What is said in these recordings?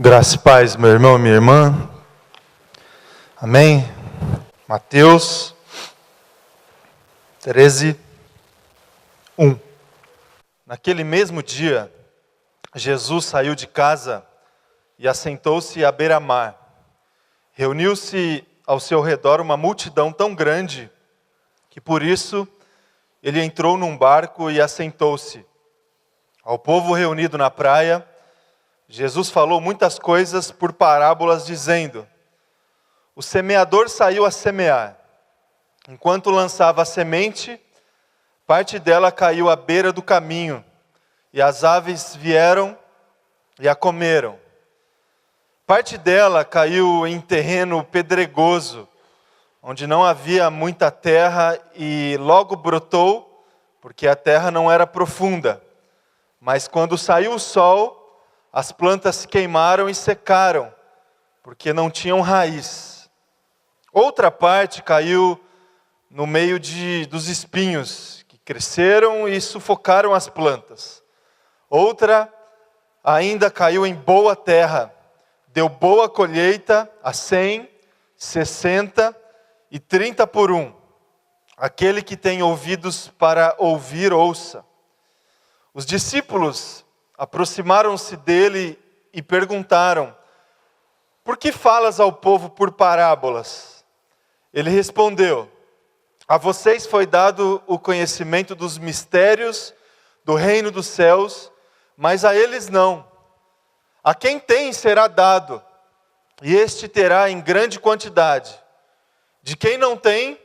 Graça e paz, meu irmão e minha irmã. Amém? Mateus 13, 1. Naquele mesmo dia, Jesus saiu de casa e assentou-se à beira-mar. Reuniu-se ao seu redor uma multidão tão grande que por isso ele entrou num barco e assentou-se. Ao povo reunido na praia, Jesus falou muitas coisas por parábolas, dizendo: o semeador saiu a semear. Enquanto lançava a semente, parte dela caiu à beira do caminho, e as aves vieram e a comeram. Parte dela caiu em terreno pedregoso, onde não havia muita terra, e logo brotou, porque a terra não era profunda. Mas quando saiu o sol, as plantas se queimaram e secaram, porque não tinham raiz. Outra parte caiu no meio dos espinhos, que cresceram e sufocaram as plantas. Outra ainda caiu em boa terra, deu boa colheita a 100, 60 e 30 por um. Aquele que tem ouvidos para ouvir, ouça. Os discípulos aproximaram-se dele e perguntaram: por que falas ao povo por parábolas? Ele respondeu: a vocês foi dado o conhecimento dos mistérios do reino dos céus, mas a eles não. A quem tem será dado, e este terá em grande quantidade. De quem não tem,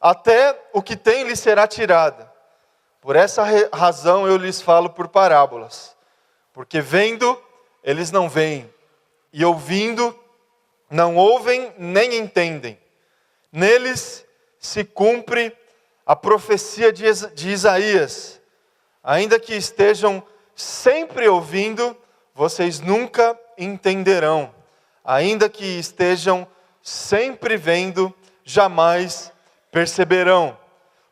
até o que tem lhe será tirado. Por essa razão eu lhes falo por parábolas. Porque vendo, eles não veem, e ouvindo, não ouvem nem entendem. Neles se cumpre a profecia de Isaías: ainda que estejam sempre ouvindo, vocês nunca entenderão. Ainda que estejam sempre vendo, jamais perceberão.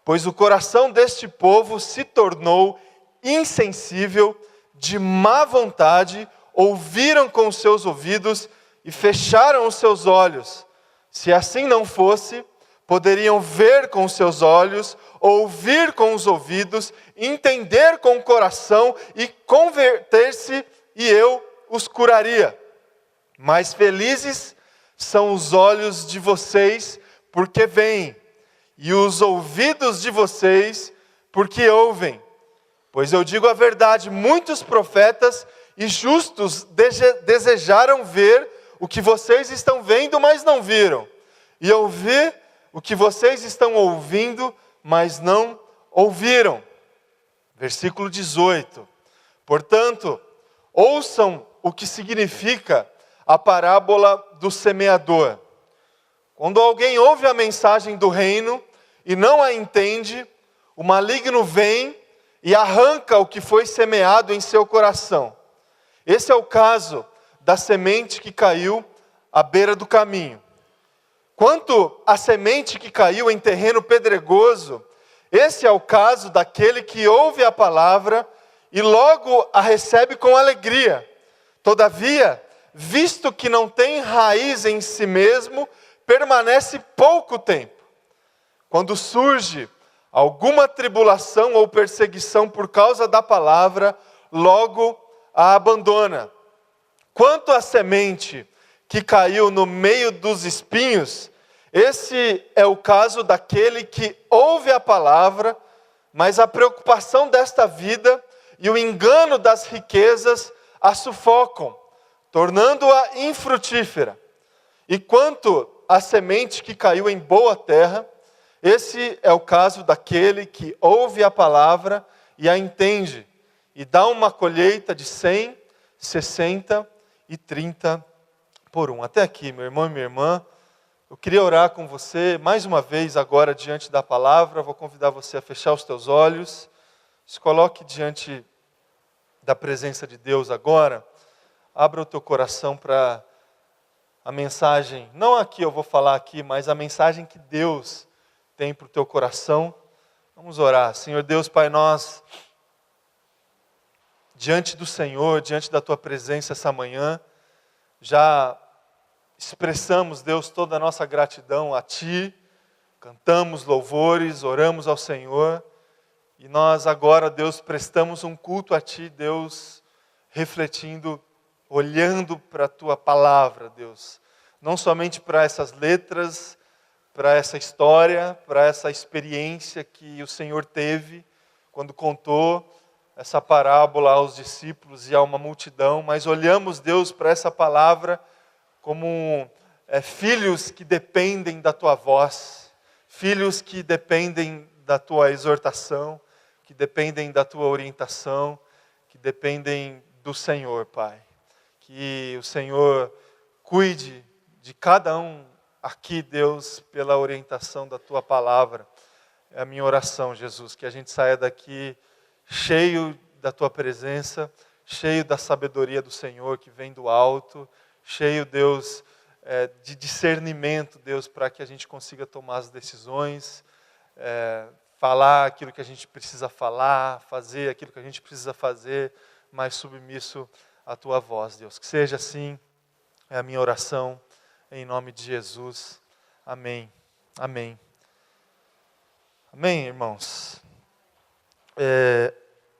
Pois o coração deste povo se tornou insensível, de má vontade, ouviram com os seus ouvidos e fecharam os seus olhos. Se assim não fosse, poderiam ver com os seus olhos, ouvir com os ouvidos, entender com o coração e converter-se, e eu os curaria. Mas felizes são os olhos de vocês, porque veem, e os ouvidos de vocês, porque ouvem. Pois eu digo a verdade, muitos profetas e justos desejaram ver o que vocês estão vendo, mas não viram. E ouvir o que vocês estão ouvindo, mas não ouviram. Versículo 18. Portanto, ouçam o que significa a parábola do semeador. Quando alguém ouve a mensagem do reino e não a entende, o maligno vem e arranca o que foi semeado em seu coração. Esse é o caso da semente que caiu à beira do caminho. Quanto à semente que caiu em terreno pedregoso, esse é o caso daquele que ouve a palavra e logo a recebe com alegria. Todavia, visto que não tem raiz em si mesmo, permanece pouco tempo. Quando surge alguma tribulação ou perseguição por causa da palavra, logo a abandona. Quanto à semente que caiu no meio dos espinhos, esse é o caso daquele que ouve a palavra, mas a preocupação desta vida e o engano das riquezas a sufocam, tornando-a infrutífera. E quanto à semente que caiu em boa terra, esse é o caso daquele que ouve a palavra e a entende, e dá uma colheita de 100, 60 e 30 por um. Até aqui, meu irmão e minha irmã, eu queria orar com você, mais uma vez agora diante da palavra. Vou convidar você a fechar os teus olhos, se coloque diante da presença de Deus agora, abra o teu coração para a mensagem, não aqui eu vou falar aqui, mas a mensagem que Deus tem para o teu coração. Vamos orar. Senhor Deus, Pai, nós, diante do Senhor, diante da tua presença essa manhã, já expressamos, Deus, toda a nossa gratidão a Ti, cantamos louvores, oramos ao Senhor, e nós agora, Deus, prestamos um culto a Ti, Deus, refletindo, olhando para a Tua palavra, Deus. Não somente para essas letras, para essa história, para essa experiência que o Senhor teve quando contou essa parábola aos discípulos e a uma multidão, mas olhamos, Deus, para essa palavra como filhos que dependem da Tua voz, filhos que dependem da Tua exortação, que dependem da Tua orientação, que dependem do Senhor, Pai. Que o Senhor cuide de cada um aqui, Deus, pela orientação da Tua palavra. É a minha oração, Jesus, que a gente saia daqui cheio da Tua presença, cheio da sabedoria do Senhor que vem do alto, cheio, Deus, de discernimento, Deus, para que a gente consiga tomar as decisões, falar aquilo que a gente precisa falar, fazer aquilo que a gente precisa fazer, mas submisso à Tua voz, Deus. Que seja assim, é a minha oração, em nome de Jesus. Amém. Amém. Amém, irmãos.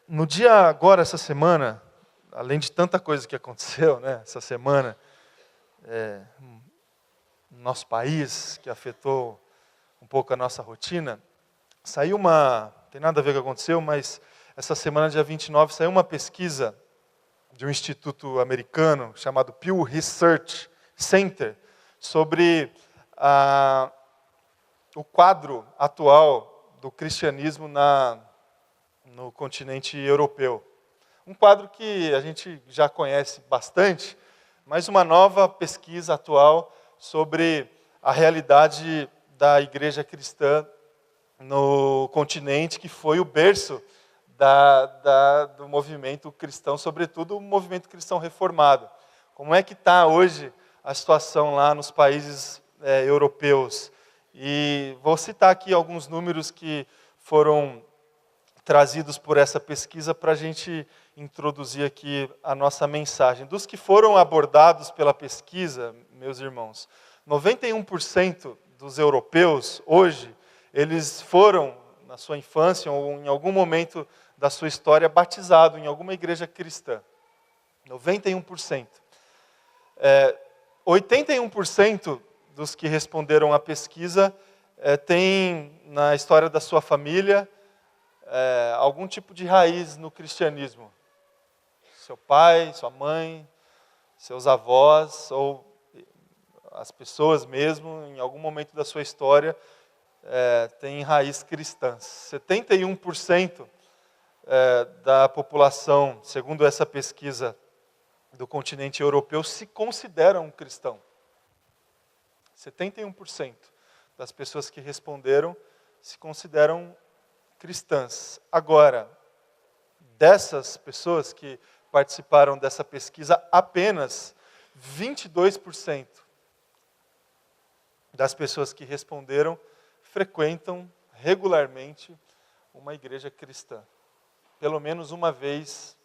No dia agora, essa semana, além de tanta coisa que aconteceu, né, essa semana, no nosso país, que afetou um pouco a nossa rotina, saiu não tem nada a ver com o que aconteceu, mas essa semana, dia 29, saiu uma pesquisa de um instituto americano chamado Pew Research Center sobre o quadro atual do cristianismo no continente europeu. Um quadro que a gente já conhece bastante, mas uma nova pesquisa atual sobre a realidade da igreja cristã no continente, que foi o berço do movimento cristão, sobretudo o movimento cristão reformado. Como é que está hoje a situação lá nos países europeus? E vou citar aqui alguns números que foram trazidos por essa pesquisa para a gente introduzir aqui a nossa mensagem. Dos que foram abordados pela pesquisa, meus irmãos, 91% dos europeus hoje, eles foram, na sua infância ou em algum momento da sua história, batizados em alguma igreja cristã. 91%. 81% dos que responderam à pesquisa tem na história da sua família algum tipo de raiz no cristianismo. Seu pai, sua mãe, seus avós, ou as pessoas mesmo, em algum momento da sua história, têm raiz cristã. 71% da população, segundo essa pesquisa do continente europeu, se consideram cristão. 71% das pessoas que responderam se consideram cristãs. Agora, dessas pessoas que participaram dessa pesquisa, apenas 22% das pessoas que responderam frequentam regularmente uma igreja cristã. Pelo menos uma vez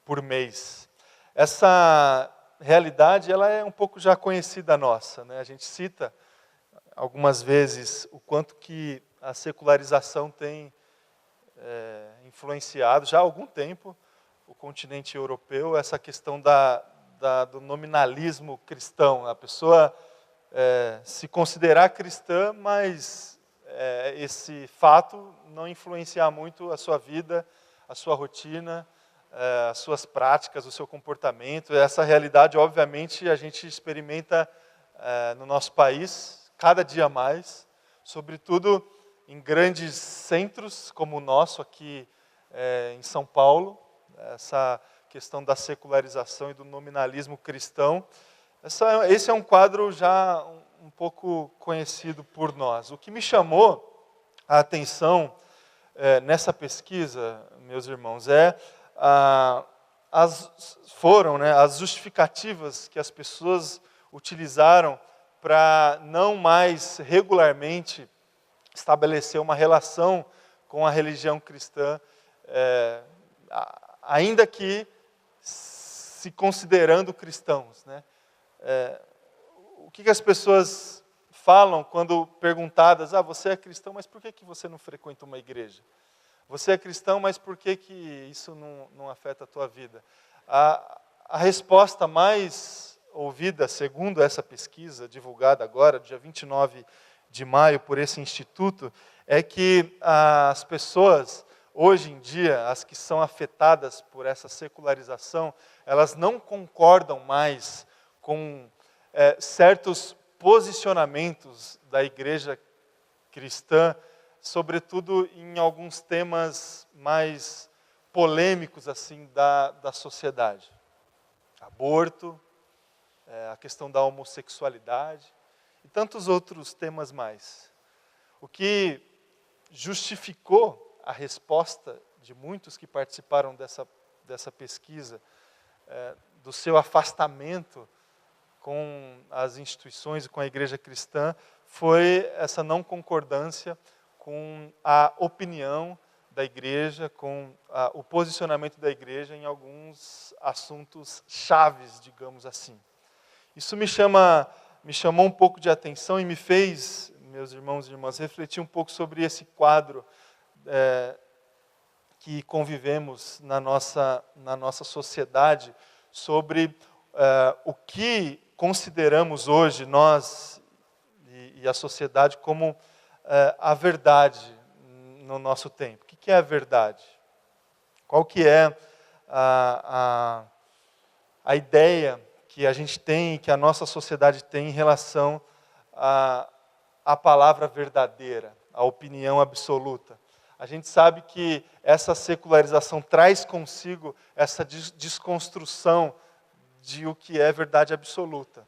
por mês. Essa realidade, ela é um pouco já conhecida nossa, né? A gente cita algumas vezes o quanto que a secularização tem influenciado já há algum tempo o continente europeu, essa questão do nominalismo cristão. A pessoa se considerar cristã, mas esse fato não influenciar muito a sua vida, a sua rotina, as suas práticas, o seu comportamento. Essa realidade, obviamente, a gente experimenta no nosso país, cada dia mais, sobretudo em grandes centros como o nosso aqui em São Paulo, essa questão da secularização e do nominalismo cristão. Esse é um quadro já um pouco conhecido por nós. O que me chamou a atenção nessa pesquisa, meus irmãos, foram as justificativas que as pessoas utilizaram para não mais regularmente estabelecer uma relação com a religião cristã, ainda que se considerando cristãos, né? O que as pessoas falam quando perguntadas, você é cristão, mas por que você não frequenta uma igreja? Você é cristão, mas por que isso não afeta a tua vida? A resposta mais ouvida, segundo essa pesquisa divulgada agora, dia 29 de maio, por esse instituto, é que as pessoas, hoje em dia, as que são afetadas por essa secularização, elas não concordam mais com certos posicionamentos da igreja cristã, sobretudo em alguns temas mais polêmicos assim da sociedade. Aborto, a questão da homossexualidade e tantos outros temas mais. O que justificou a resposta de muitos que participaram dessa pesquisa, do seu afastamento com as instituições e com a igreja cristã, foi essa não concordância com a opinião da igreja, com o posicionamento da igreja em alguns assuntos chaves, digamos assim. Isso me chamou um pouco de atenção e me fez, meus irmãos e irmãs, refletir um pouco sobre esse quadro que convivemos na nossa sociedade, sobre o que consideramos hoje, nós e a sociedade, como a verdade no nosso tempo. O que é a verdade? Qual que é a ideia que a gente tem, que a nossa sociedade tem em relação à palavra verdadeira, à opinião absoluta? A gente sabe que essa secularização traz consigo essa desconstrução de o que é verdade absoluta.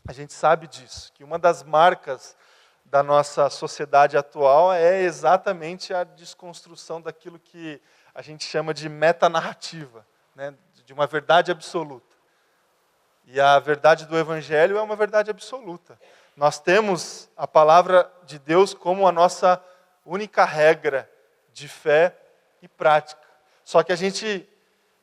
A gente sabe disso, que uma das marcas da nossa sociedade atual é exatamente a desconstrução daquilo que a gente chama de metanarrativa, né? De uma verdade absoluta. E a verdade do Evangelho é uma verdade absoluta. Nós temos a palavra de Deus como a nossa única regra de fé e prática. Só que a gente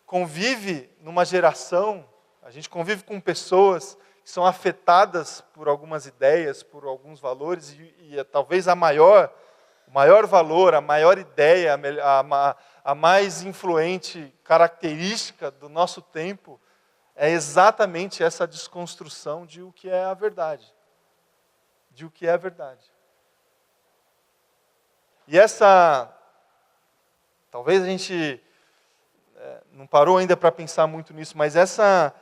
convive numa geração, a gente convive com pessoas que são afetadas por algumas ideias, por alguns valores, e talvez o maior valor, a maior ideia, a mais influente característica do nosso tempo é exatamente essa desconstrução de o que é a verdade. De o que é a verdade. E talvez a gente não parou ainda para pensar muito nisso, mas essa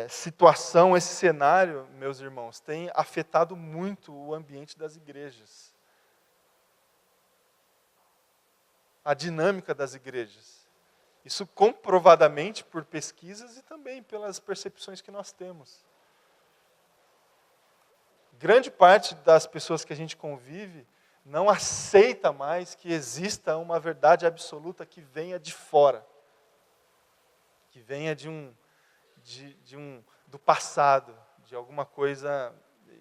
situação, esse cenário, meus irmãos, tem afetado muito o ambiente das igrejas. A dinâmica das igrejas. Isso comprovadamente por pesquisas e também pelas percepções que nós temos. Grande parte das pessoas que a gente convive não aceita mais que exista uma verdade absoluta que venha de fora. Que venha do passado, de alguma coisa,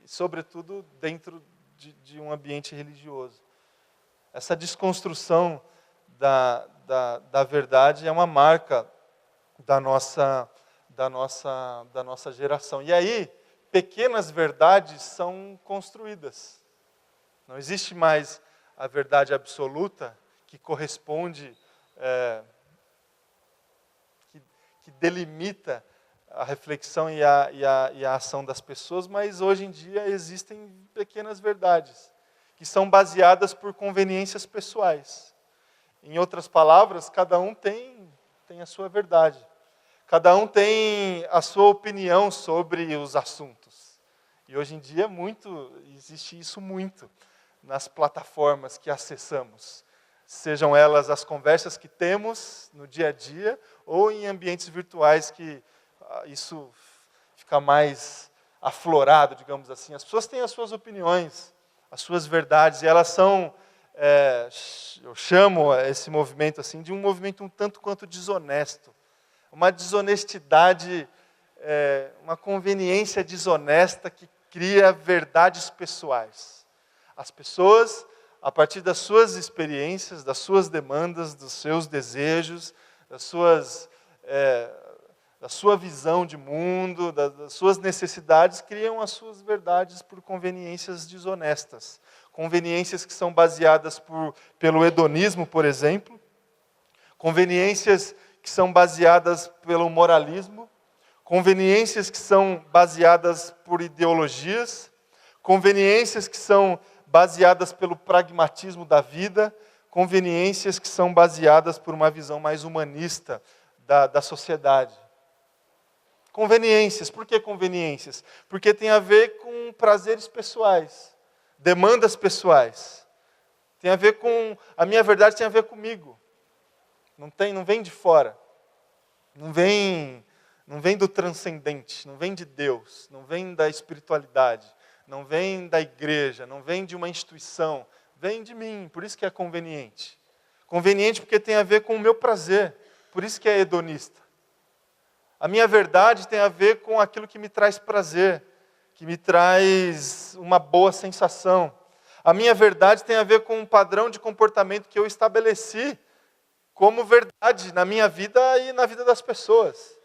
sobretudo dentro de um ambiente religioso. Essa desconstrução da verdade é uma marca da nossa geração. E aí, pequenas verdades são construídas. Não existe mais a verdade absoluta que corresponde, que delimita a reflexão e a ação das pessoas, mas hoje em dia existem pequenas verdades, que são baseadas por conveniências pessoais. Em outras palavras, cada um tem a sua verdade. Cada um tem a sua opinião sobre os assuntos. E hoje em dia existe isso muito nas plataformas que acessamos. Sejam elas as conversas que temos no dia a dia, ou em ambientes virtuais que isso fica mais aflorado, digamos assim. As pessoas têm as suas opiniões, as suas verdades, e elas são, eu chamo esse movimento assim, de um movimento um tanto quanto desonesto. Uma desonestidade, uma conveniência desonesta que cria verdades pessoais. As pessoas, a partir das suas experiências, das suas demandas, dos seus desejos, das suas da sua visão de mundo, das suas necessidades, criam as suas verdades por conveniências desonestas. Conveniências que são baseadas pelo hedonismo, por exemplo. Conveniências que são baseadas pelo moralismo. Conveniências que são baseadas por ideologias. Conveniências que são baseadas pelo pragmatismo da vida. Conveniências que são baseadas por uma visão mais humanista da sociedade. Conveniências. Por que conveniências? Porque tem a ver com prazeres pessoais, demandas pessoais. Tem a ver com... A minha verdade tem a ver comigo. Não vem de fora. Não vem do transcendente, não vem de Deus, não vem da espiritualidade, não vem da igreja, não vem de uma instituição, vem de mim, por isso que é conveniente. Conveniente porque tem a ver com o meu prazer, por isso que é hedonista. A minha verdade tem a ver com aquilo que me traz prazer, que me traz uma boa sensação. A minha verdade tem a ver com um padrão de comportamento que eu estabeleci como verdade na minha vida e na vida das pessoas.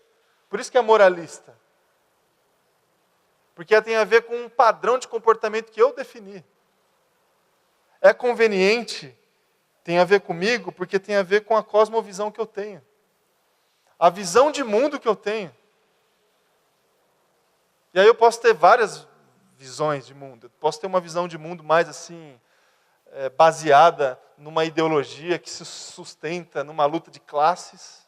Por isso que é moralista. Porque tem a ver com um padrão de comportamento que eu defini. É conveniente, tem a ver comigo, porque tem a ver com a cosmovisão que eu tenho. A visão de mundo que eu tenho. E aí eu posso ter várias visões de mundo. Eu posso ter uma visão de mundo mais assim, baseada numa ideologia que se sustenta numa luta de classes.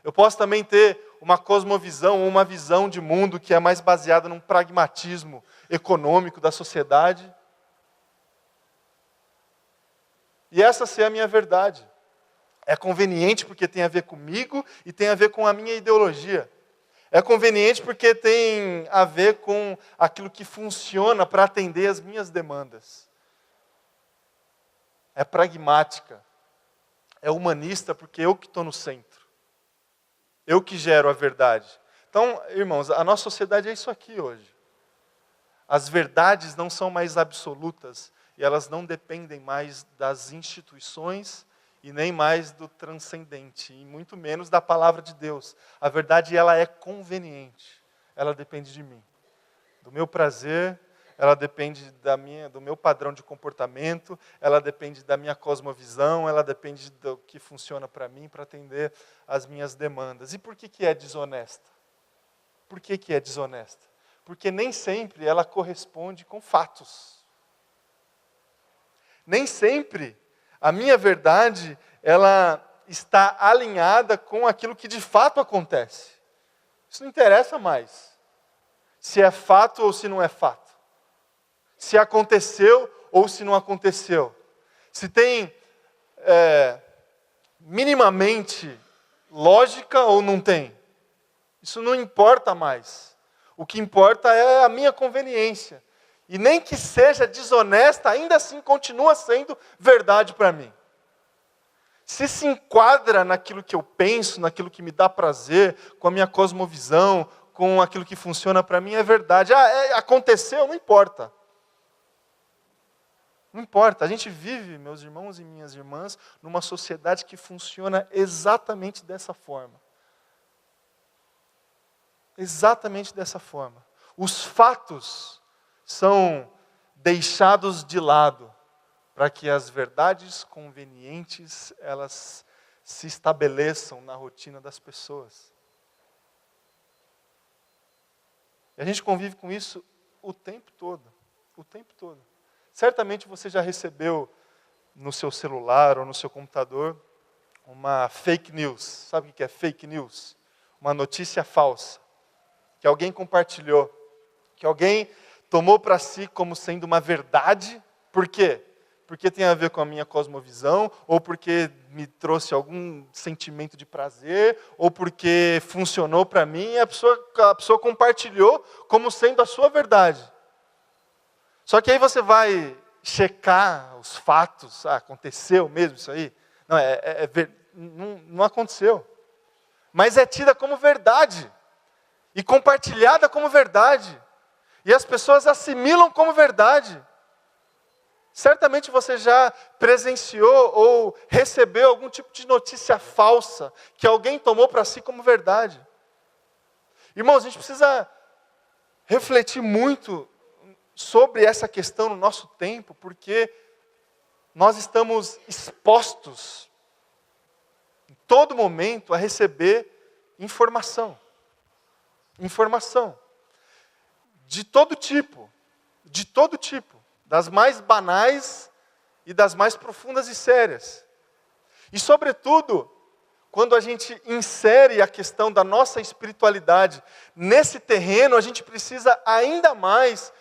Eu posso também ter uma cosmovisão, uma visão de mundo que é mais baseada num pragmatismo econômico da sociedade. E essa ser a minha verdade. É conveniente porque tem a ver comigo e tem a ver com a minha ideologia. É conveniente porque tem a ver com aquilo que funciona para atender as minhas demandas. É pragmática. É humanista porque eu que estou no centro. Eu que gero a verdade. Então, irmãos, a nossa sociedade é isso aqui hoje. As verdades não são mais absolutas e elas não dependem mais das instituições e nem mais do transcendente, e muito menos da palavra de Deus. A verdade, ela é conveniente. Ela depende de mim, do meu prazer, ela depende do meu padrão de comportamento, ela depende da minha cosmovisão, ela depende do que funciona para mim, para atender as minhas demandas. E por que é desonesta? Por que é desonesta? Porque nem sempre ela corresponde com fatos. Nem sempre a minha verdade, ela está alinhada com aquilo que de fato acontece. Isso não interessa mais. Se é fato ou se não é fato. Se aconteceu ou se não aconteceu. Se tem minimamente lógica ou não tem. Isso não importa mais. O que importa é a minha conveniência. E nem que seja desonesta, ainda assim continua sendo verdade para mim. Se enquadra naquilo que eu penso, naquilo que me dá prazer, com a minha cosmovisão, com aquilo que funciona para mim, é verdade. Aconteceu, não importa. Não importa. A gente vive, meus irmãos e minhas irmãs, numa sociedade que funciona exatamente dessa forma. Exatamente dessa forma. Os fatos são deixados de lado para que as verdades convenientes elas se estabeleçam na rotina das pessoas. E a gente convive com isso o tempo todo, o tempo todo. Certamente você já recebeu no seu celular ou no seu computador uma fake news. Sabe o que é fake news? Uma notícia falsa que alguém compartilhou, que alguém tomou para si como sendo uma verdade. Por quê? Porque tem a ver com a minha cosmovisão, ou porque me trouxe algum sentimento de prazer, ou porque funcionou para mim, e a pessoa compartilhou como sendo a sua verdade. Só que aí você vai checar os fatos. Aconteceu mesmo isso aí? Não, não aconteceu. Mas é tida como verdade. E compartilhada como verdade. E as pessoas assimilam como verdade. Certamente você já presenciou ou recebeu algum tipo de notícia falsa que alguém tomou para si como verdade. Irmãos, a gente precisa refletir muito sobre essa questão no nosso tempo, porque nós estamos expostos em todo momento a receber informação. Informação. De todo tipo. Das mais banais e das mais profundas e sérias. E, sobretudo, quando a gente insere a questão da nossa espiritualidade nesse terreno, a gente precisa ainda mais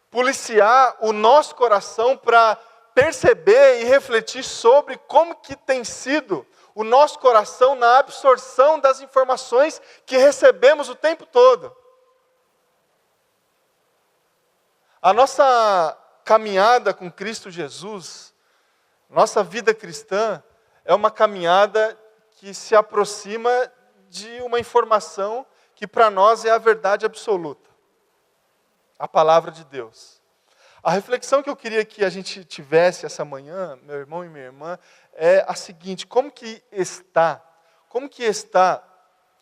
policiar o nosso coração para perceber e refletir sobre como que tem sido o nosso coração na absorção das informações que recebemos o tempo todo. A nossa caminhada com Cristo Jesus, nossa vida cristã, é uma caminhada que se aproxima de uma informação que para nós é a verdade absoluta. A palavra de Deus. A reflexão que eu queria que a gente tivesse essa manhã, meu irmão e minha irmã, é a seguinte: como que está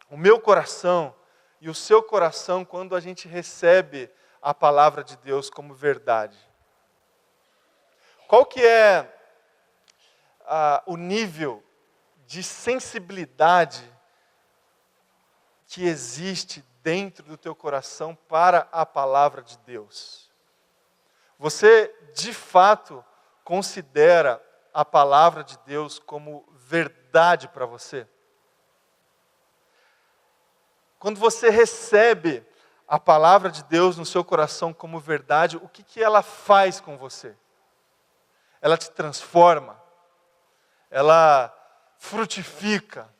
o meu coração e o seu coração quando a gente recebe a palavra de Deus como verdade? Qual que é o nível de sensibilidade que existe dentro do teu coração para a palavra de Deus? Você, de fato, considera a palavra de Deus como verdade para você? Quando você recebe a palavra de Deus no seu coração como verdade, o que ela faz com você? Ela te transforma, ela frutifica,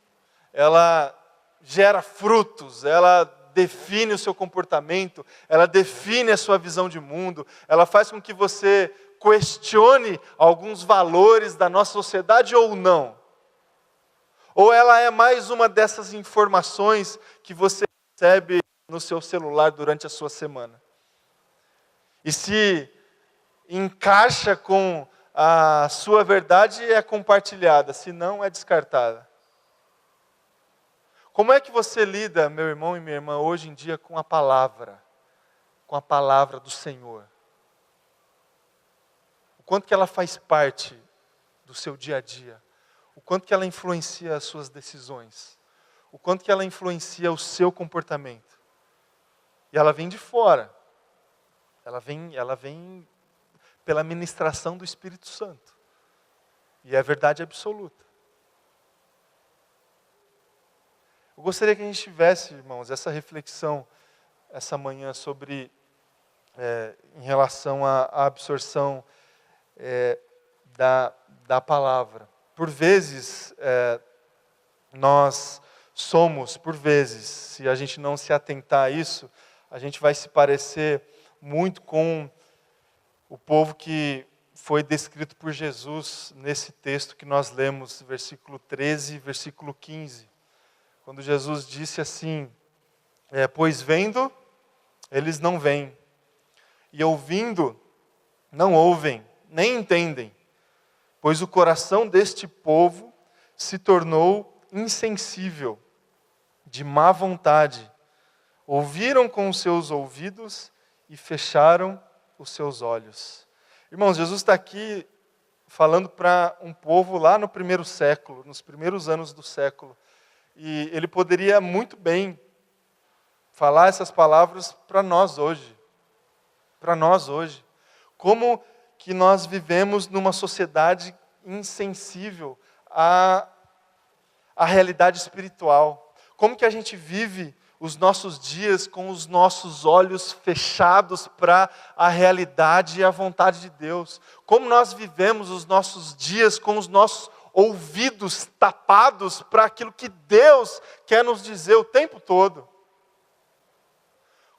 ela gera frutos, ela define o seu comportamento, ela define a sua visão de mundo, ela faz com que você questione alguns valores da nossa sociedade ou não. Ou ela é mais uma dessas informações que você recebe no seu celular durante a sua semana. E se encaixa com a sua verdade, é compartilhada, se não, é descartada. Como é que você lida, meu irmão e minha irmã, hoje em dia com a palavra do Senhor? O quanto que ela faz parte do seu dia a dia? O quanto que ela influencia as suas decisões? O quanto que ela influencia o seu comportamento? E ela vem de fora. Ela vem pela ministração do Espírito Santo. E é verdade absoluta. Eu gostaria que a gente tivesse, irmãos, essa reflexão essa manhã sobre, em relação à absorção da palavra. Por vezes, nós somos, se a gente não se atentar a isso, a gente vai se parecer muito com o povo que foi descrito por Jesus nesse texto que nós lemos, versículo 13 e versículo 15. Quando Jesus disse assim: pois vendo, eles não veem, e ouvindo, não ouvem, nem entendem, pois o coração deste povo se tornou insensível, de má vontade. Ouviram com os seus ouvidos e fecharam os seus olhos. Irmãos, Jesus está aqui falando para um povo lá no primeiro século, nos primeiros anos do século. E ele poderia muito bem falar essas palavras para nós hoje. Para nós hoje. Como que nós vivemos numa sociedade insensível à realidade espiritual. Como que a gente vive os nossos dias com os nossos olhos fechados para a realidade e a vontade de Deus. Como nós vivemos os nossos dias com os nossos ouvidos tapados para aquilo que Deus quer nos dizer o tempo todo.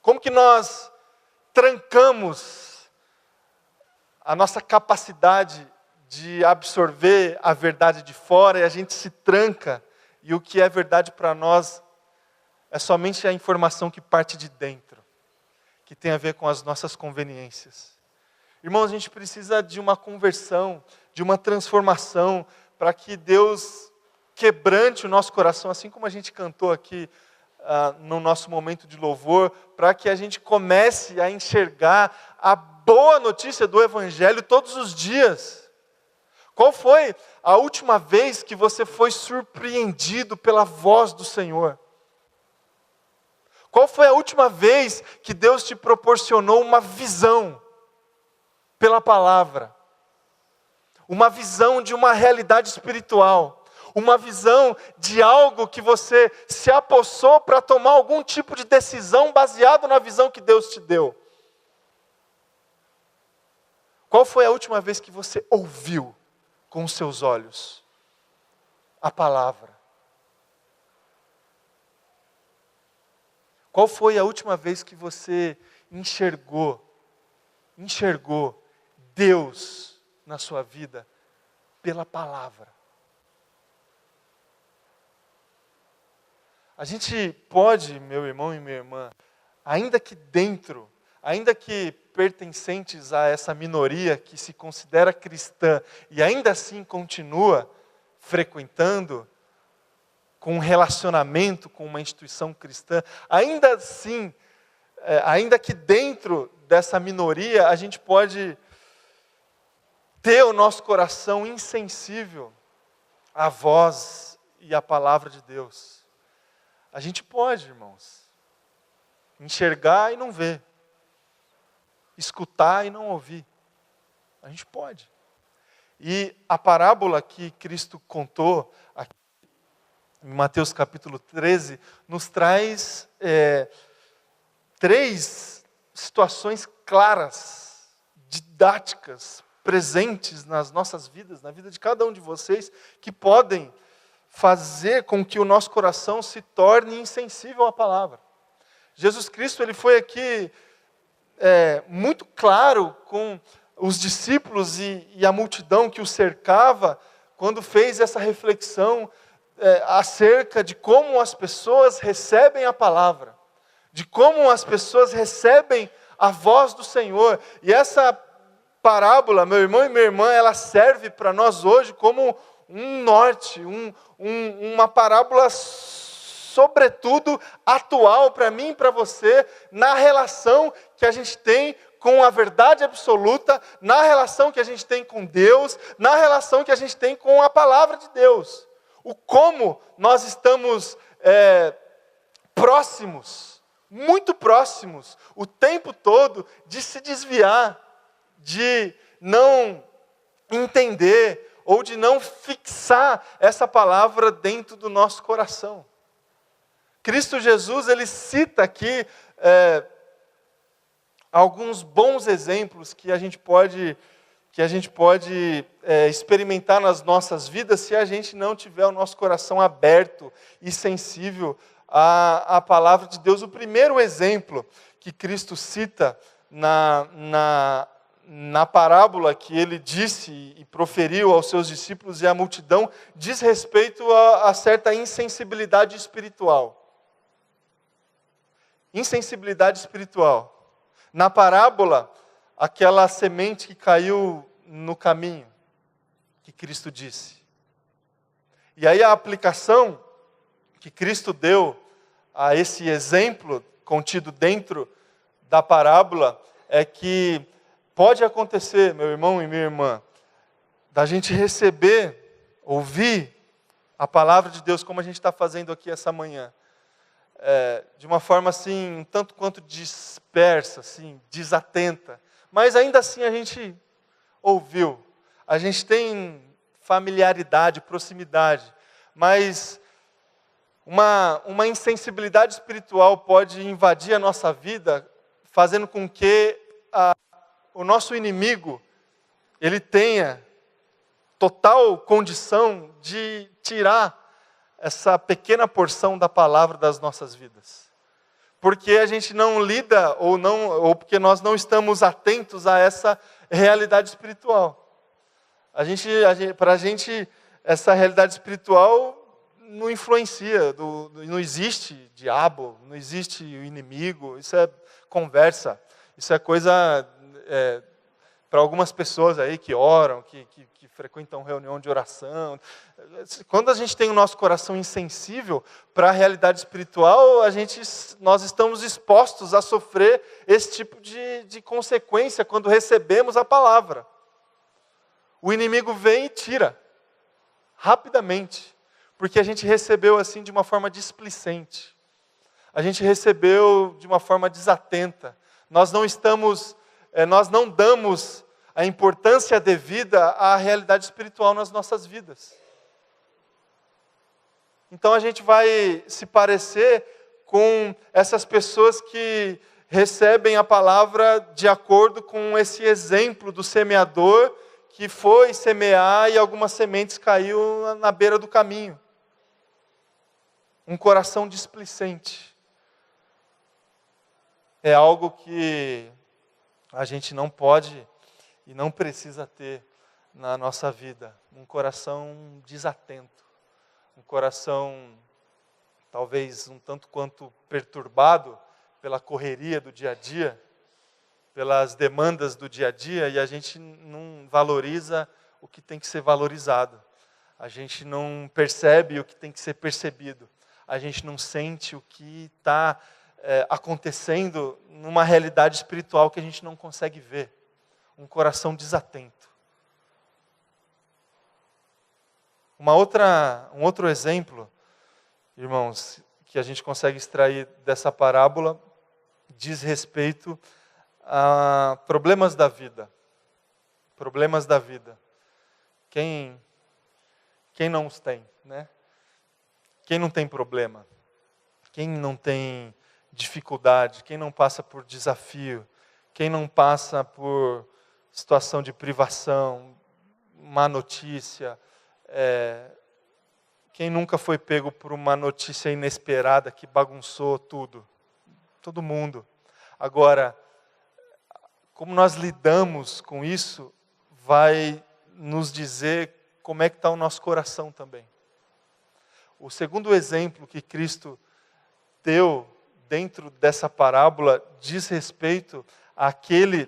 Como que nós trancamos a nossa capacidade de absorver a verdade de fora e a gente se tranca e o que é verdade para nós é somente a informação que parte de dentro, que tem a ver com as nossas conveniências. Irmãos, a gente precisa de uma conversão, de uma transformação, para que Deus quebrante o nosso coração, assim como a gente cantou aqui no nosso momento de louvor, para que a gente comece a enxergar a boa notícia do Evangelho todos os dias. Qual foi a última vez que você foi surpreendido pela voz do Senhor? Qual foi a última vez que Deus te proporcionou uma visão pela palavra? Uma visão de uma realidade espiritual. Uma visão de algo que você se apossou para tomar algum tipo de decisão baseado na visão que Deus te deu. Qual foi a última vez que você ouviu com os seus olhos a palavra? Qual foi a última vez que você enxergou Deus na sua vida pela palavra? A gente pode, meu irmão e minha irmã, ainda que pertencentes a essa minoria que se considera cristã e ainda assim continua frequentando, com um relacionamento com uma instituição cristã, ainda assim, ainda que dentro dessa minoria, a gente pode ter o nosso coração insensível à voz e à palavra de Deus. A gente pode, irmãos, enxergar e não ver, escutar e não ouvir. A gente pode. E a parábola que Cristo contou aqui, em Mateus capítulo 13, nos traz 3 situações claras, didáticas, presentes nas nossas vidas, na vida de cada um de vocês, que podem fazer com que o nosso coração se torne insensível à palavra. Jesus Cristo, ele foi aqui muito claro com os discípulos e a multidão que o cercava, quando fez essa reflexão acerca de como as pessoas recebem a palavra, de como as pessoas recebem a voz do Senhor. E essa parábola, meu irmão e minha irmã, ela serve para nós hoje como um norte, uma parábola sobretudo atual para mim e para você, na relação que a gente tem com a verdade absoluta, na relação que a gente tem com Deus, na relação que a gente tem com a palavra de Deus. O como nós estamos próximos, muito próximos, o tempo todo, de se desviar, de não entender ou de não fixar essa palavra dentro do nosso coração. Cristo Jesus, ele cita aqui alguns bons exemplos que a gente pode experimentar nas nossas vidas se a gente não tiver o nosso coração aberto e sensível à palavra de Deus. O primeiro exemplo que Cristo cita na parábola que ele disse e proferiu aos seus discípulos e à multidão diz respeito a certa insensibilidade espiritual. Insensibilidade espiritual. Na parábola, aquela semente que caiu no caminho, que Cristo disse. E aí a aplicação que Cristo deu a esse exemplo contido dentro da parábola é que pode acontecer, meu irmão e minha irmã, da gente receber, ouvir a palavra de Deus como a gente está fazendo aqui essa manhã, de uma forma assim, um tanto quanto dispersa, assim, desatenta, mas ainda assim a gente ouviu, a gente tem familiaridade, proximidade, mas uma insensibilidade espiritual pode invadir a nossa vida, fazendo com que o nosso inimigo, ele tenha total condição de tirar essa pequena porção da palavra das nossas vidas. Porque a gente não lida, ou porque nós não estamos atentos a essa realidade espiritual. Para a gente, essa realidade espiritual não influencia, não existe diabo, não existe o inimigo, isso é conversa, isso é coisa para algumas pessoas aí que oram, que frequentam reunião de oração. Quando a gente tem o nosso coração insensível para a realidade espiritual, nós estamos expostos a sofrer esse tipo de consequência quando recebemos a palavra. O inimigo vem e tira, rapidamente, porque a gente recebeu assim de uma forma displicente. A gente recebeu de uma forma desatenta. Nós não damos a importância devida à realidade espiritual nas nossas vidas. Então a gente vai se parecer com essas pessoas que recebem a palavra de acordo com esse exemplo do semeador que foi semear e algumas sementes caiu na beira do caminho. Um coração displicente. É algo que a gente não pode e não precisa ter na nossa vida. Um coração desatento. Um coração talvez um tanto quanto perturbado pela correria do dia a dia, pelas demandas do dia a dia, e a gente não valoriza o que tem que ser valorizado. A gente não percebe o que tem que ser percebido. A gente não sente o que está acontecendo numa realidade espiritual que a gente não consegue ver. Um coração desatento. Um outro exemplo, irmãos, que a gente consegue extrair dessa parábola, diz respeito a problemas da vida. Problemas da vida. Quem não os tem, né? Quem não tem problema? Quem não tem dificuldade? Quem não passa por desafio? Quem não passa por situação de privação, má notícia? Quem nunca foi pego por uma notícia inesperada que bagunçou tudo? Todo mundo. Agora, como nós lidamos com isso, vai nos dizer como é que está o nosso coração também. O segundo exemplo que Cristo deu dentro dessa parábola diz respeito àquele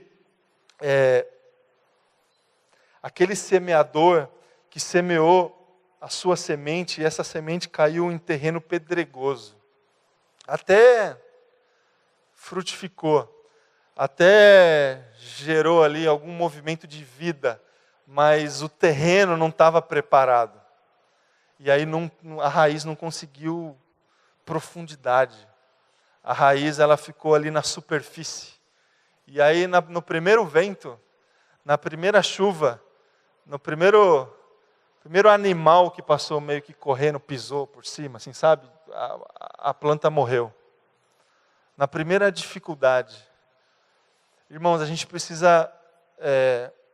semeador que semeou a sua semente, e essa semente caiu em terreno pedregoso. Até frutificou, até gerou ali algum movimento de vida, mas o terreno não estava preparado. E aí a raiz não conseguiu profundidade. A raiz ela ficou ali na superfície. E aí no primeiro vento, na primeira chuva, no primeiro animal que passou meio que correndo, pisou por cima, assim, sabe? A planta morreu. Na primeira dificuldade. Irmãos, a gente precisa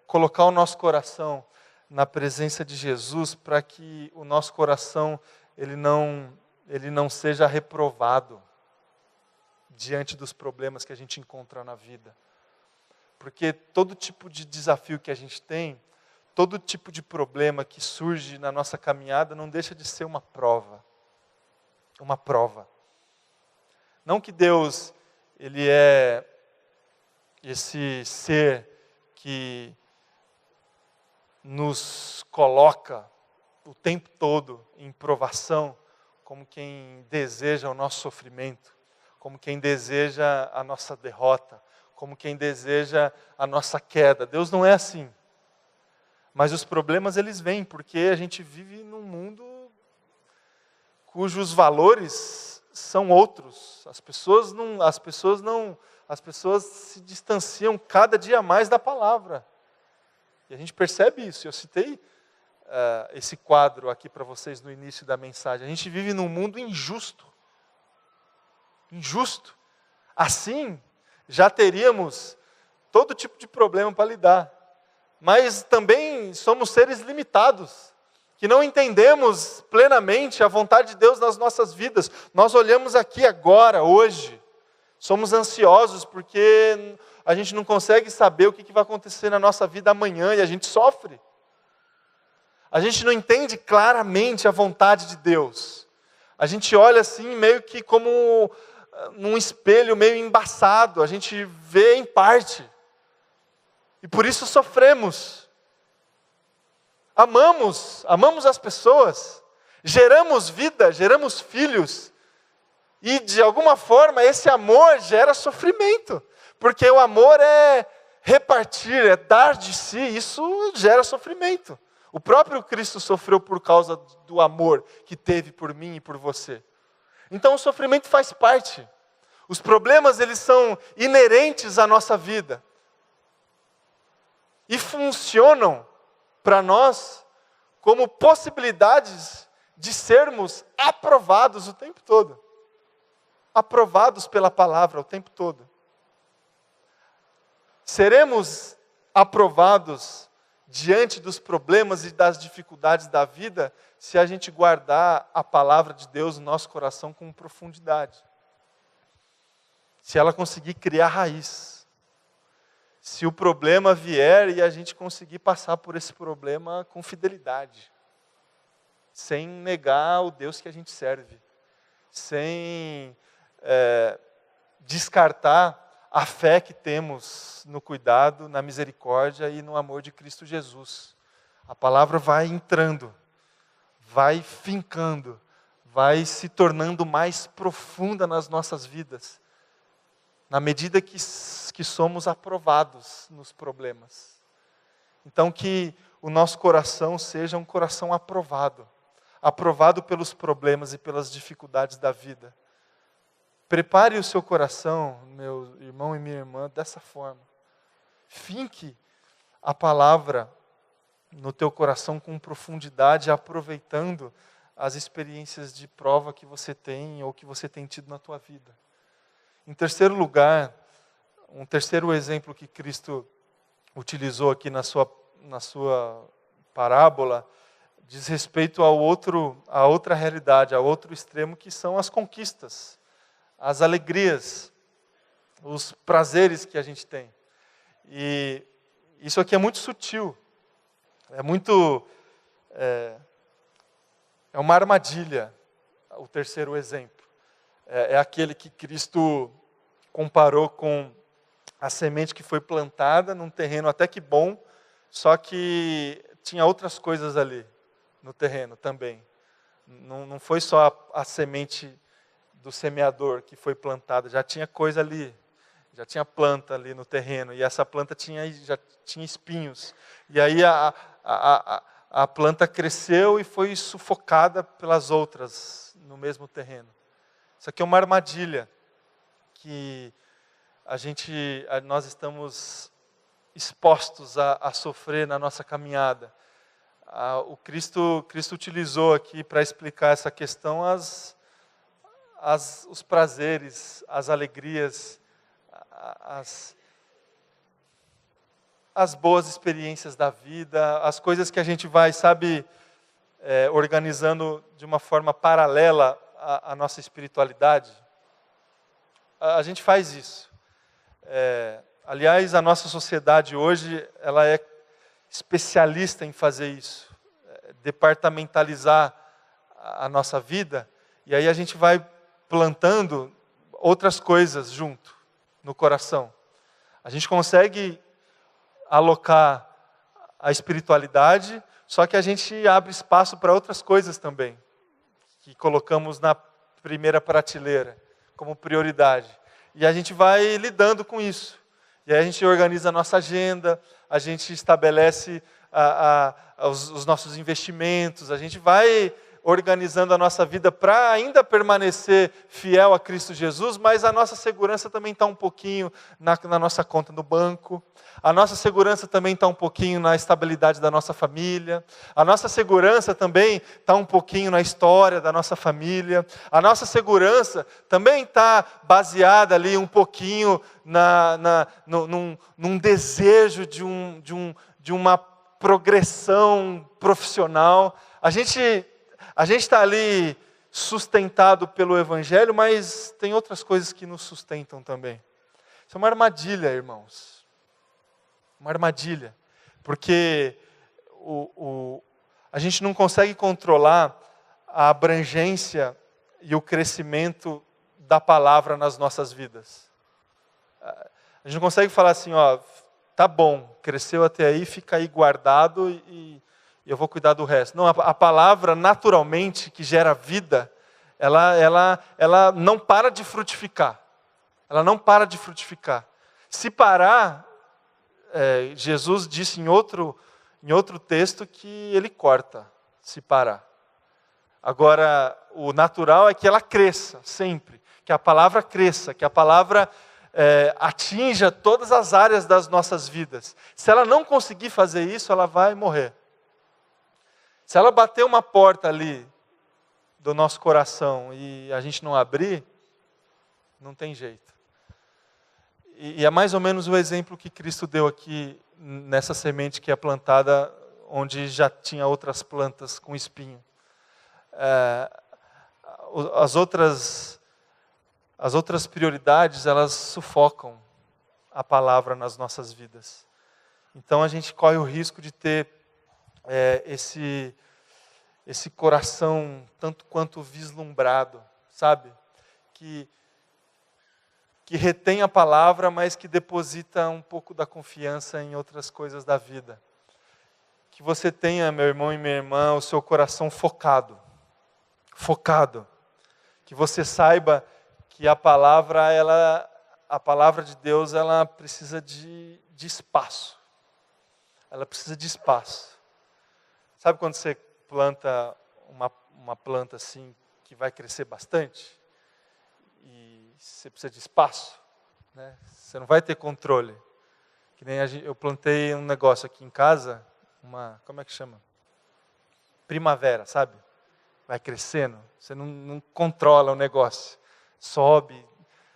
colocar o nosso coração na presença de Jesus para que o nosso coração ele não seja reprovado diante dos problemas que a gente encontra na vida. Porque todo tipo de desafio que a gente tem, todo tipo de problema que surge na nossa caminhada não deixa de ser uma prova. Uma prova. Não que Deus, Ele é esse ser que nos coloca o tempo todo em provação, como quem deseja o nosso sofrimento, como quem deseja a nossa derrota, como quem deseja a nossa queda. Deus não é assim. Mas os problemas eles vêm porque a gente vive num mundo cujos valores são outros. As pessoas se distanciam cada dia mais da palavra. E a gente percebe isso. Eu citei esse quadro aqui para vocês no início da mensagem. A gente vive num mundo injusto. Injusto. Assim, já teríamos todo tipo de problema para lidar. Mas também somos seres limitados, que não entendemos plenamente a vontade de Deus nas nossas vidas. Nós olhamos aqui agora, hoje, somos ansiosos porque a gente não consegue saber o que vai acontecer na nossa vida amanhã e a gente sofre. A gente não entende claramente a vontade de Deus. A gente olha assim meio que como num espelho meio embaçado, a gente vê em parte. E por isso sofremos. Amamos as pessoas. Geramos vida, geramos filhos. E de alguma forma esse amor gera sofrimento. Porque o amor é repartir, é dar de si, isso gera sofrimento. O próprio Cristo sofreu por causa do amor que teve por mim e por você. Então o sofrimento faz parte. Os problemas, eles são inerentes à nossa vida. E funcionam para nós como possibilidades de sermos aprovados o tempo todo. Aprovados pela palavra o tempo todo. Seremos aprovados diante dos problemas e das dificuldades da vida se a gente guardar a palavra de Deus no nosso coração com profundidade. Se ela conseguir criar raiz. Se o problema vier e a gente conseguir passar por esse problema com fidelidade. Sem negar o Deus que a gente serve. Sem descartar a fé que temos no cuidado, na misericórdia e no amor de Cristo Jesus. A palavra vai entrando, vai fincando, vai se tornando mais profunda nas nossas vidas, na medida que somos aprovados nos problemas. Então que o nosso coração seja um coração aprovado, aprovado pelos problemas e pelas dificuldades da vida. Prepare o seu coração, meu irmão e minha irmã, dessa forma. Finque a palavra no teu coração com profundidade, aproveitando as experiências de prova que você tem ou que você tem tido na tua vida. Em terceiro lugar, um terceiro exemplo que Cristo utilizou aqui na sua parábola, diz respeito à outra realidade, ao outro extremo, que são as conquistas. As alegrias, os prazeres que a gente tem. E isso aqui é muito sutil, é uma armadilha, o terceiro exemplo. É aquele que Cristo comparou com a semente que foi plantada num terreno até que bom, só que tinha outras coisas ali no terreno também. Não foi só a semente do semeador que foi plantada, já tinha coisa ali, já tinha planta ali no terreno, e essa planta já tinha espinhos. E aí a planta cresceu e foi sufocada pelas outras no mesmo terreno. Isso aqui é uma armadilha que nós estamos expostos a sofrer na nossa caminhada. O Cristo utilizou aqui para explicar essa questão os prazeres, as alegrias, as boas experiências da vida, as coisas que a gente vai, organizando de uma forma paralela à nossa espiritualidade. A gente faz isso. Aliás, a nossa sociedade hoje, ela é especialista em fazer isso, departamentalizar a nossa vida, e aí a gente vai plantando outras coisas junto no coração. A gente consegue alocar a espiritualidade, só que a gente abre espaço para outras coisas também, que colocamos na primeira prateleira, como prioridade. E a gente vai lidando com isso. E aí a gente organiza a nossa agenda, a gente estabelece os nossos investimentos, a gente vai organizando a nossa vida para ainda permanecer fiel a Cristo Jesus, mas a nossa segurança também está um pouquinho na nossa conta no banco, a nossa segurança também está um pouquinho na estabilidade da nossa família, a nossa segurança também está um pouquinho na história da nossa família, a nossa segurança também está baseada ali um pouquinho num desejo de uma progressão profissional. A gente está ali sustentado pelo Evangelho, mas tem outras coisas que nos sustentam também. Isso é uma armadilha, irmãos. Uma armadilha. Porque a gente não consegue controlar a abrangência e o crescimento da palavra nas nossas vidas. A gente não consegue falar assim, tá bom, cresceu até aí, fica aí guardado e eu vou cuidar do resto. Não, a palavra naturalmente que gera vida, ela não para de frutificar. Ela não para de frutificar. Se parar, Jesus disse em outro texto que ele corta, se parar. Agora, o natural é que ela cresça sempre, que a palavra cresça, que a palavra atinja todas as áreas das nossas vidas. Se ela não conseguir fazer isso, ela vai morrer. Se ela bater uma porta ali do nosso coração e a gente não abrir, não tem jeito. E é mais ou menos o exemplo que Cristo deu aqui nessa semente que é plantada onde já tinha outras plantas com espinho. As outras prioridades, elas sufocam a palavra nas nossas vidas. Então a gente corre o risco de ter esse coração tanto quanto vislumbrado, sabe? Que retém a palavra, mas que deposita um pouco da confiança em outras coisas da vida. Que você tenha, meu irmão e minha irmã, o seu coração focado. Que você saiba que a palavra de Deus, ela precisa de espaço. Ela precisa de espaço. Sabe quando você planta uma planta assim, que vai crescer bastante? E você precisa de espaço, né? Você não vai ter controle. Que nem eu plantei um negócio aqui em casa, como é que chama? Primavera, sabe? Vai crescendo, você não controla o negócio. Sobe.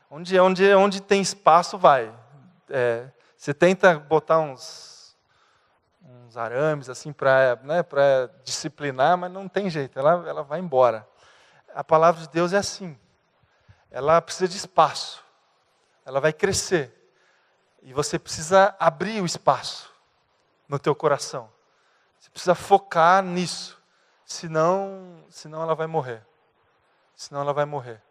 Onde tem espaço, vai. Você tenta botar uns arames assim para disciplinar, mas não tem jeito, ela vai embora. A palavra de Deus é assim. Ela precisa de espaço. Ela vai crescer. E você precisa abrir o espaço no teu coração. Você precisa focar nisso. Senão ela vai morrer. Senão ela vai morrer.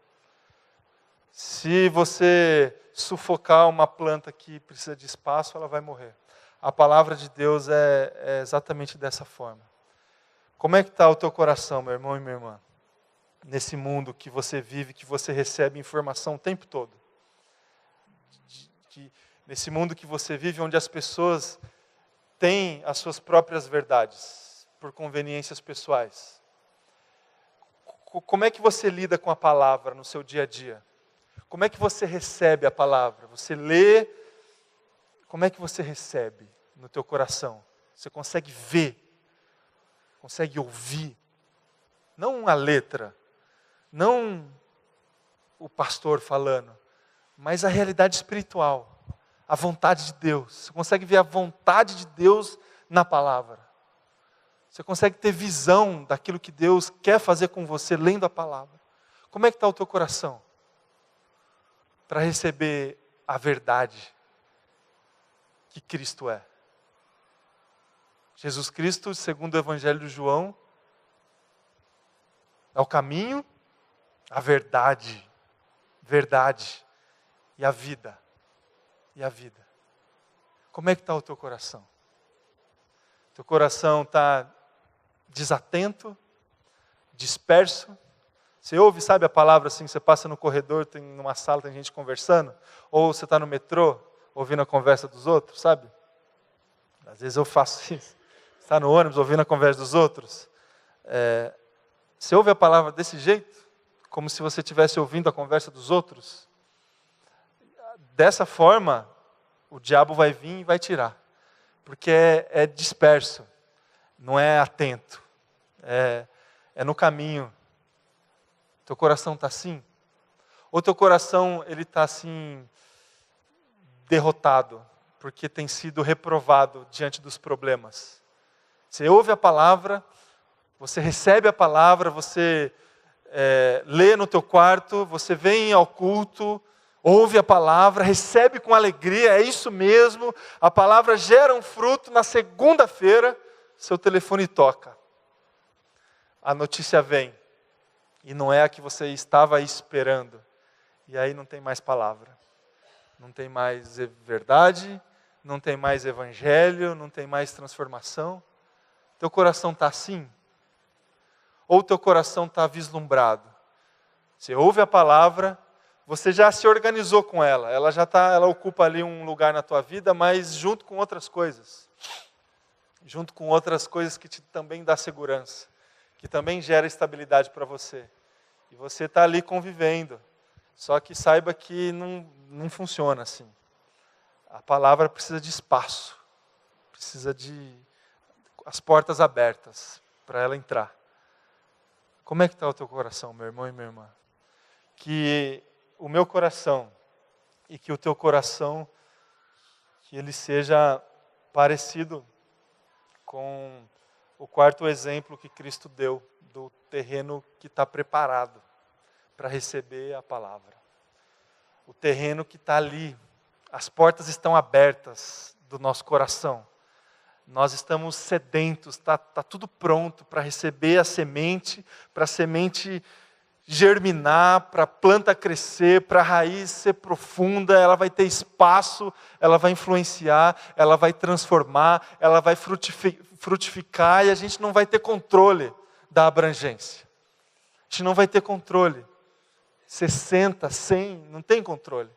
Se você sufocar uma planta que precisa de espaço, ela vai morrer. A palavra de Deus é exatamente dessa forma. Como é que está o teu coração, meu irmão e minha irmã? Nesse mundo que você vive, que você recebe informação o tempo todo. Nesse mundo que você vive, onde as pessoas têm as suas próprias verdades, por conveniências pessoais. Como é que você lida com a palavra no seu dia a dia? Como é que você recebe a palavra? Você lê, como é que você recebe no teu coração? Você consegue ver, consegue ouvir, não a letra, não o pastor falando, mas a realidade espiritual, a vontade de Deus. Você consegue ver a vontade de Deus na palavra. Você consegue ter visão daquilo que Deus quer fazer com você lendo a palavra. Como é que está o teu coração? Para receber a verdade que Cristo é. Jesus Cristo, segundo o Evangelho de João, é o caminho, a verdade e a vida. Como é que está o teu coração? Teu coração está desatento, disperso? Você ouve, sabe a palavra assim, você passa no corredor, tem numa sala, tem gente conversando? Ou você está no metrô, ouvindo a conversa dos outros, sabe? Às vezes eu faço isso. Você está no ônibus, ouvindo a conversa dos outros? Você ouve a palavra desse jeito? Como se você estivesse ouvindo a conversa dos outros? Dessa forma, o diabo vai vir e vai tirar. Porque é disperso, não é atento, é no caminho. Teu coração está assim? Ou teu coração está assim, derrotado, porque tem sido reprovado diante dos problemas? Você ouve a palavra, você recebe a palavra, você lê no teu quarto, você vem ao culto, ouve a palavra, recebe com alegria, é isso mesmo, a palavra gera um fruto, na segunda-feira, seu telefone toca. A notícia vem, e não é a que você estava esperando. E aí não tem mais palavra, não tem mais verdade, não tem mais evangelho, não tem mais transformação. Teu coração está assim? Ou teu coração está vislumbrado? Você ouve a palavra, você já se organizou com ela, ela ocupa ali um lugar na tua vida, mas junto com outras coisas. Junto com outras coisas que também dá segurança, que também gera estabilidade para você. E você está ali convivendo, só que saiba que não funciona assim. A palavra precisa de espaço, precisa de as portas abertas para ela entrar. Como é que está o teu coração, meu irmão e minha irmã? Que o meu coração e que o teu coração, que ele seja parecido com o quarto exemplo que Cristo deu, do terreno que está preparado para receber a palavra. O terreno que está ali, as portas estão abertas do nosso coração. Nós estamos sedentos, está tudo pronto para receber a semente, para a semente germinar, para a planta crescer, para a raiz ser profunda, ela vai ter espaço, ela vai influenciar, ela vai transformar, ela vai frutificar e a gente não vai ter controle da abrangência. A gente não vai ter controle. 60, 100, não tem controle.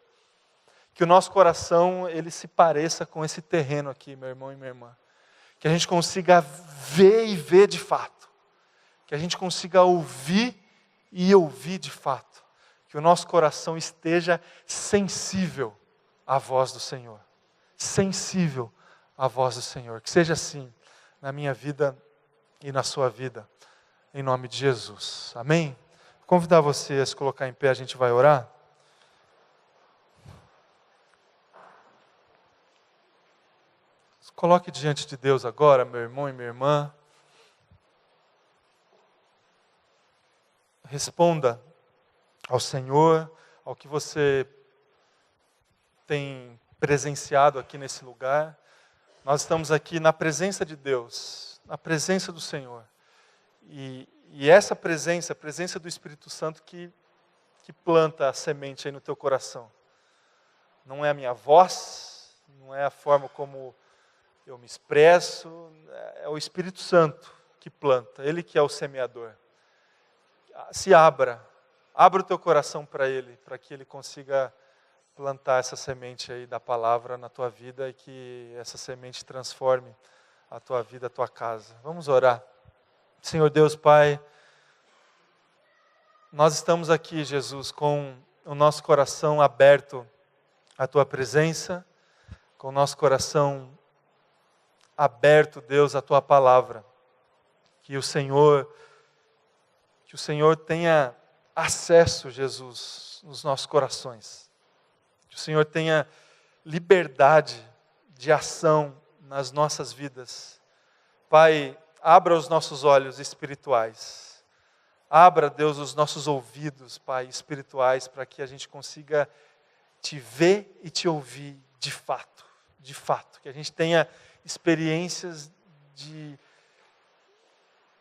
Que o nosso coração, ele se pareça com esse terreno aqui, meu irmão e minha irmã. Que a gente consiga ver e ver de fato. Que a gente consiga ouvir e ouvir de fato. Que o nosso coração esteja sensível à voz do Senhor. Sensível à voz do Senhor. Que seja assim na minha vida e na sua vida. Em nome de Jesus. Amém? Vou convidar você a se colocar em pé, a gente vai orar. Se coloque diante de Deus agora, meu irmão e minha irmã. Responda ao Senhor, ao que você tem presenciado aqui nesse lugar. Nós estamos aqui na presença de Deus, na presença do Senhor. E essa presença, a presença do Espírito Santo que planta a semente aí no teu coração. Não é a minha voz, não é a forma como eu me expresso, é o Espírito Santo que planta, Ele que é o semeador. Se abra o teu coração para Ele, para que Ele consiga plantar essa semente aí da palavra na tua vida e que essa semente transforme a tua vida, a tua casa. Vamos orar. Senhor Deus Pai, nós estamos aqui, Jesus, com o nosso coração aberto à Tua presença, com o nosso coração aberto, Deus, à Tua palavra. Que o Senhor tenha acesso, Jesus, nos nossos corações. Que o Senhor tenha liberdade de ação nas nossas vidas. Pai, abra os nossos olhos espirituais. Abra, Deus, os nossos ouvidos, Pai, espirituais, para que a gente consiga Te ver e Te ouvir de fato. De fato. Que a gente tenha experiências de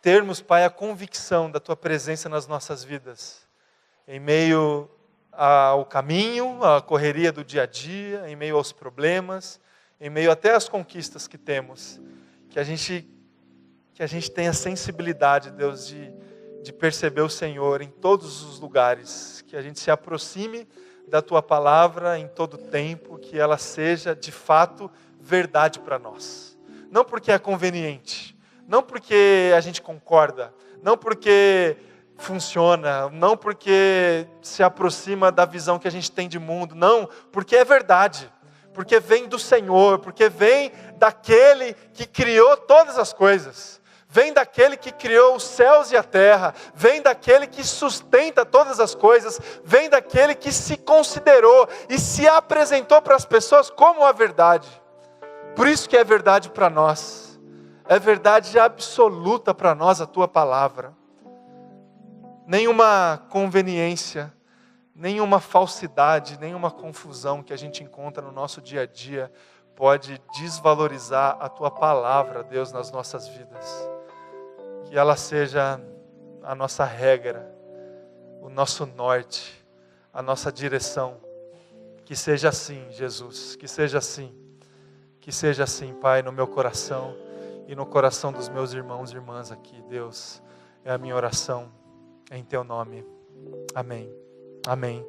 termos, Pai, a convicção da Tua presença nas nossas vidas. Em meio ao caminho, à correria do dia a dia, em meio aos problemas, em meio até às conquistas que temos. Que a gente tenha sensibilidade, Deus, de perceber o Senhor em todos os lugares. Que a gente se aproxime da Tua palavra em todo tempo, que ela seja de fato verdade para nós. Não porque é conveniente, não porque a gente concorda, não porque funciona, não porque se aproxima da visão que a gente tem de mundo, não, porque é verdade, porque vem do Senhor, porque vem daquele que criou todas as coisas. Vem daquele que criou os céus e a terra, vem daquele que sustenta todas as coisas, vem daquele que se considerou e se apresentou para as pessoas como a verdade. Por isso que é verdade para nós, é verdade absoluta para nós a Tua palavra. Nenhuma conveniência, nenhuma falsidade, nenhuma confusão que a gente encontra no nosso dia a dia pode desvalorizar a Tua palavra, Deus, nas nossas vidas. Que ela seja a nossa regra, o nosso norte, a nossa direção. Que seja assim, Jesus, que seja assim. Que seja assim, Pai, no meu coração e no coração dos meus irmãos e irmãs aqui, Deus. É a minha oração em Teu nome. Amém. Amém.